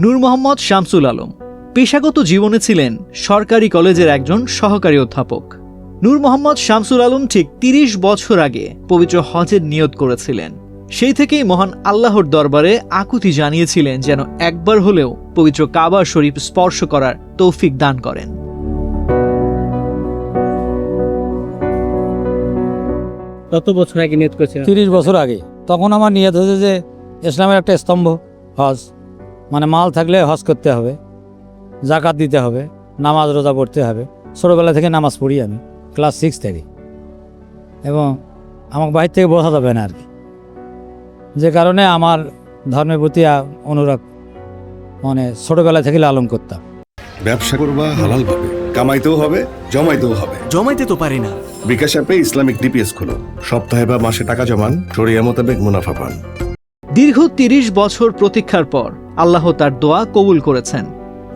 নূর মোহাম্মদ শামসুল আলম পেশাগত জীবনে ছিলেন সরকারি কলেজের একজন সহকারী অধ্যাপক। নূর মোহাম্মদ শামসুল আলম ঠিক ৩০ বছর আগে পবিত্র হজের নিয়ত করেছিলেন। সেই থেকেই মহান আল্লাহর দরবারে আকুতি জানিয়েছিলেন যেন একবার হলেও পবিত্র কাবা শরীফ স্পর্শ করার তৌফিক দান করেন। কত বছর আগে নিয়ত করেছিলেন? ৩০ বছর আগে। তখন আমার নিয়ত হয়েছে যে ইসলামের একটা স্তম্ভ হজ, মানে মাল থাকলে হজ করতে হবে, জাকাত দিতে হবে, নামাজ রোজা পড়তে হবে। ছোটোবেলা থেকে নামাজ পড়ি আমি, ক্লাস 6 থেকে, এবং আমাকে বাহির থেকে বোঝা যাবে না আর কি। যে কারণে আমার ধর্মের প্রতি অনুরাগ মানে ছোটোবেলা থেকে লালন করতাম। ব্যবসা করবা হালাল ভাবে, কামাইতেও হবে, জমাইতেও হবে। জমাইতে তো পারি না। বিকাশ অ্যাপে ইসলামিক ডিপিএস খোলো, সপ্তাহে বা মাসে টাকা জমান, শরিয়া মোতাবেক মুনাফা পান। দীর্ঘ ৩০ বছর প্রতীক্ষার পর আল্লাহ তার দোয়া কবুল করেছেন।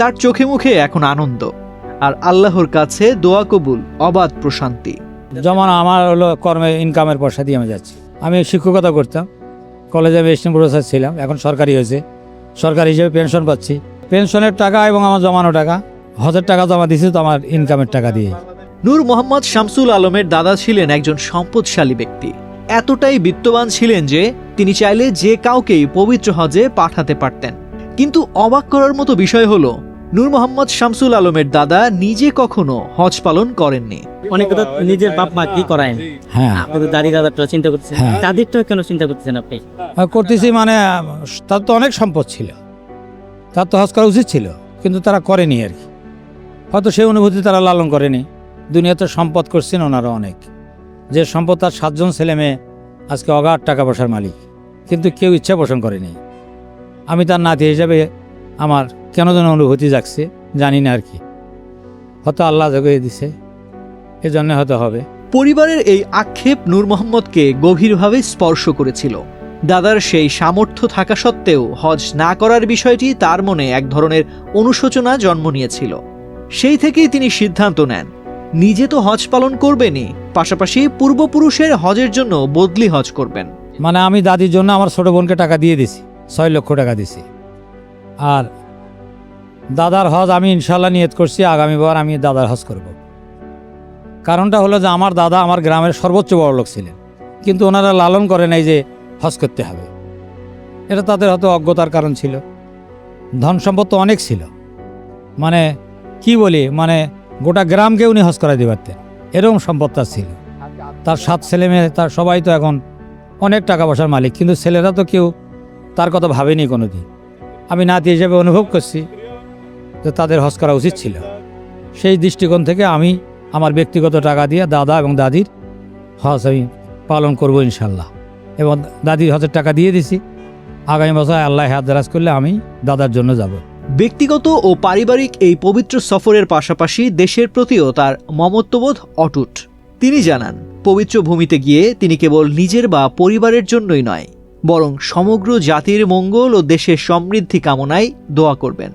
তার চোখে মুখে এখন আনন্দ, আর আল্লাহর কাছে দোয়া কবুল অবাধ প্রশান্তি। যেমন আমার হলো কর্মে ইনকামের পয়সা দিয়ে আমি যাচ্ছি। আমি শিক্ষকতা করতাম, কলেজে আমি অ্যাসিস্ট্যান্ট প্রফেসর ছিলাম, এখন সরকারি হয়েছে, সরকারি হিসেবে পেনশন পাচ্ছি। পেনশনের টাকা এবং আমার জমানো টাকা, হজের টাকা জমা দিয়েছি তো আমার ইনকামের টাকা দিয়ে। নূর মোহাম্মদ শামসুল আলমের দাদা ছিলেন একজন সম্পদশালী ব্যক্তি। এতটাই বিত্তবান ছিলেন যে তিনি চাইলে যে কাউকেই পবিত্র হজে পাঠাতে পারতেন। কিন্তু অবাক করার মতো বিষয় হলো, নূর মোহাম্মদ শামসুল আলমের দাদা নিজে কখনো হজ পালন করেননি। অনেকে তো নিজের বাপ মা কি করায়, হ্যাঁ, আপনি তো দাদি দাদাটা চিন্তা করতেছেন, হ্যাঁ। তাদেরটা কেন চিন্তা করতেছেন আপনি? করতেছি মানে তার তো অনেক সম্পদ ছিল, তার তো হজ করা উচিত ছিল, কিন্তু তারা করেনি আর কি। হয়তো সেই অনুভূতি তারা লালন করেনি। দুনিয়াতে সম্পদ করছেন ওনারা অনেক, যে সম্পদ তার 7 জন ছেলে মেয়ে আজকে অগাধ টাকা পয়সার মালিক, কিন্তু কেউ ইচ্ছা পোষণ করেনি। আমি তার নাতি হিসাবে আমার কেন যেন অনুভূতি জাগছে, জানি না আর কি। হয়তো আল্লাহ জগিয়ে দিছে, এজন্য হয়তো হবে। পরিবারের এই আক্ষেপ নূর মোহাম্মদকে গভীরভাবে স্পর্শ করেছিল। দাদার সেই সামর্থ্য থাকা সত্ত্বেও হজ না করার বিষয়টি তার মনে এক ধরনের অনুশোচনা জন্ম নিয়েছিল। সেই থেকেই তিনি সিদ্ধান্ত নেন, নিজে তো হজ পালন করবেনই, পাশাপাশি পূর্বপুরুষের হজের জন্য বদলি হজ করবেন। মানে আমি দাদির জন্য আমার ছোট বোনকে টাকা দিয়ে দিছি, 6 লক্ষ টাকা দিছি। আর দাদার হজ আমি ইনশাল্লাহ নিয়ত করছি আগামীবার আমি দাদার হজ করব। কারণটা হলো যে আমার দাদা আমার গ্রামের সর্বোচ্চ বড় লোক ছিলেন, কিন্তু ওনারা লালন করে নাই যে হজ করতে হবে। এটা তাদের হয়তো অজ্ঞতার কারণ ছিল। ধন সম্পদ তো অনেক ছিল, মানে কি বলি, মানে গোটা গ্রামকে উনি হজ করাই দিতে পারতেন, এরকম সম্পদ তার ছিল। তার 7 ছেলে মেয়ে, তার সবাই তো এখন অনেক টাকা পয়সার মালিক, কিন্তু ছেলেরা তো কেউ তার কথা ভাবেনি কোনোদিন। আমি নাতি হিসেবে অনুভব করছি যে তাদের হজ করা উচিত ছিল। সেই দৃষ্টিকোণ থেকে আমি আমার ব্যক্তিগত টাকা দিয়ে দাদা এবং দাদির হজ আমি পালন করব ইনশাল্লাহ, এবং দাদির হজের টাকা দিয়ে দিছি। আগামী বছর আল্লাহ হায়াত দারাজ করলে আমি দাদার জন্য যাব। ব্যক্তিগত ও পারিবারিক এই পবিত্র সফরের পাশাপাশি দেশের প্রতিও তার মমত্ববোধ অটুট। তিনি জানান, পবিত্র ভূমিতে গিয়ে তিনি কেবল নিজের বা পরিবারের জন্যই নয়, বরং সমগ্র জাতির মঙ্গল ও দেশের সমৃদ্ধি কামনায় দোয়া করবেন।